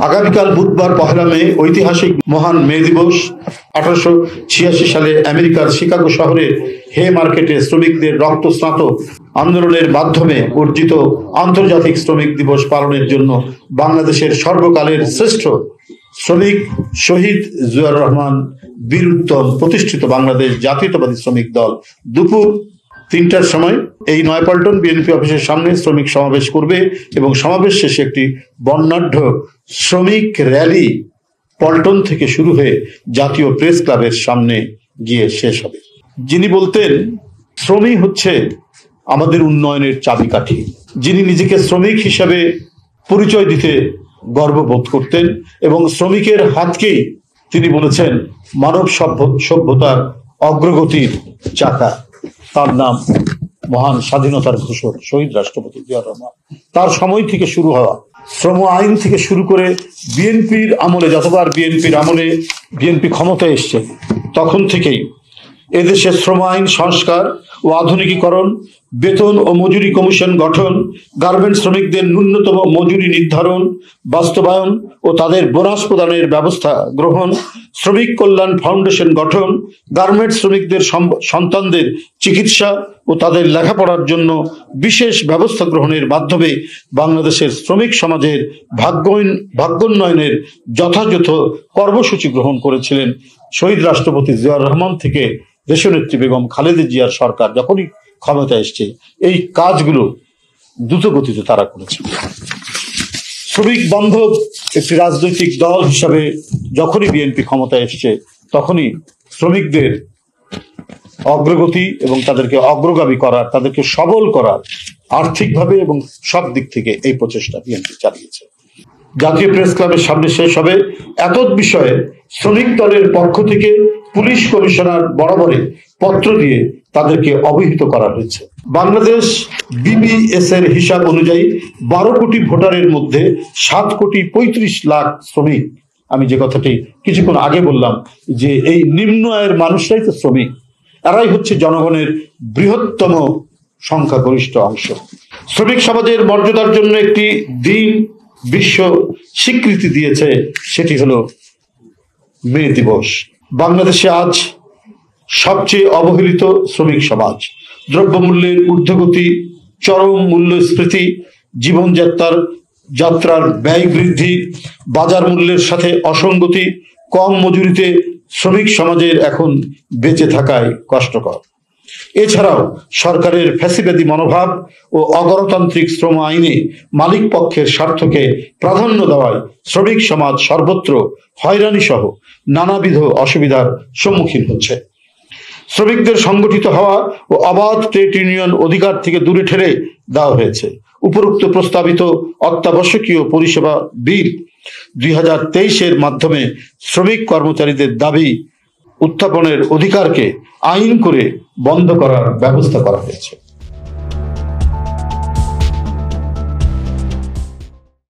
আগামীকাল বুধবার 1 মে ঐতিহাসিক মহান মে দিবস। 1886 সালে আমেরিকার শিকাগো শহরে হে মার্কেটে শ্রমিকদের রক্তস্নাত আন্দোলনের মাধ্যমে অর্জিত আন্তর্জাতিক শ্রমিক দিবস পালনের জন্য বাংলাদেশের সর্বকালের শ্রেষ্ঠ শ্রমিক শহীদ জিয়াউর রহমান বীর উত্তম প্রতিষ্ঠিত বাংলাদেশ জাতীয়তাবাদী শ্রমিক দল দুপুর 3টার সময় এই নয়াপল্টন বিএনপি অফিসের সামনে শ্রমিক সমাবেশ করবে এবং সমাবেশ শেষে একটি বর্ণাঢ্য শ্রমিক র্যালি পল্টন থেকে শুরু হয়ে জাতীয় প্রেস ক্লাবের সামনে গিয়ে শেষ হবে। যিনি বলতেন শ্রমিক হচ্ছে আমাদের উন্নয়নের চাবিকাঠি, যিনি নিজেকে শ্রমিক হিসাবে পরিচয় দিতে গর্ববোধ করতেন এবং শ্রমিকের হাতকেই তিনি বলেছেন মানব সভ্যতার অগ্রগতির চাকা, তার নাম মহান স্বাধীনতার ঘোষক শহীদ রাষ্ট্রপতি জিয়াউর রহমান। তার সময় থেকে শুরু হওয়া শ্রম আইন থেকে শুরু করে বিএনপির আমলে, যতবার বিএনপি ক্ষমতায় এসছে তখন থেকেই এদেশে শ্রম আইন সংস্কার ও আধুনিকীকরণ, বেতন ও মজুরি কমিশন গঠন, গার্মেন্টস শ্রমিকদের ন্যূনতম মজুরি নির্ধারণ বাস্তবায়ন ও তাদের বোনাস প্রদানের ব্যবস্থা গ্রহণ, শ্রমিক কল্যাণ ফাউন্ডেশন গঠন, গার্মেন্টস শ্রমিকদের সন্তানদের চিকিৎসা ও তাদের লেখাপড়ার জন্য বিশেষ ব্যবস্থা গ্রহণের মাধ্যমে বাংলাদেশের শ্রমিক সমাজের ভাগ্যোন্নয়নের যথাযথ কর্মসূচি গ্রহণ করেছিলেন শহীদ রাষ্ট্রপতি জিয়াউর রহমান থেকে দেশনেত্রী বেগম খালেদা জিয়ার সরকার যখনই ক্ষমতা এসছে এই কাজগুলো দ্রুত গতিতে তারা করেছে। শ্রমিক বান্ধব একটি রাজনৈতিক দল হিসাবে যখনই বিএনপি ক্ষমতায় এসছে তখনই শ্রমিকদের অগ্রগতি এবং তাদেরকে অগ্রগামী করার, তাদেরকে সবল করার আর্থিকভাবে এবং সব দিক থেকে এই প্রচেষ্টা বিএনপি চালিয়েছে। জাতীয় প্রেস ক্লাবের সামনে শেষ হবে। এতদ বিষয়ে শ্রমিক দলের পক্ষ থেকে পুলিশ কমিশনার বরাবরে পত্র দিয়ে তাদেরকে অবহিত করা হয়েছে। বাংলাদেশ বিবিএস এর হিসাব অনুযায়ী 12 কোটি ভোটারের মধ্যে 7 কোটি 35 লাখ শ্রমিক। আমি যে কথাটি কিছুক্ষণ আগে বললাম যে এই নিম্ন আয়ের মানুষরাই তো শ্রমিক, এরাই হচ্ছে জনগণের বৃহত্তম সংখ্যাগরিষ্ঠ অংশ। শ্রমিক সমাজের মর্যাদার জন্য একটি দিন বিশ্ব স্বীকৃতি দিয়েছে, সেটি হলো মে দিবস। বাংলাদেশে আজ সবচেয়ে অবহেলিত শ্রমিক সমাজ। দ্রব্যমূল্যের ঊর্ধ্বগতি, চরম মূল্যস্ফীতি, জীবনযাত্রার ব্যয় বৃদ্ধি, বাজার মূল্যের সাথে অসঙ্গতি, কম মজুরিতে শ্রমিক সমাজের এখন বেঁচে থাকায় কষ্টকর। এছাড়াও সরকারের ফ্যাসিবাদী মনোভাব ও অগণতান্ত্রিক শ্রম আইনে মালিক পক্ষের স্বার্থকে প্রাধান্য দেওয়ায় শ্রমিক সমাজ সর্বত্র হয়রানি সহ নানাবিধ অসুবিধার সম্মুখীন হচ্ছে। শ্রমিকদের সংগঠিত হওয়া ও অবাধ ট্রেড ইউনিয়ন অধিকার থেকে দূরে ঠেলে দেওয়া হয়েছে। উপরোক্ত প্রস্তাবিত অত্যাবশ্যকীয় পরিষেবা বিল 2023-এর মাধ্যমে শ্রমিক কর্মচারীদের দাবি উত্থাপনের অধিকারকে আইন করে বন্ধ করার ব্যবস্থা করা হয়েছে।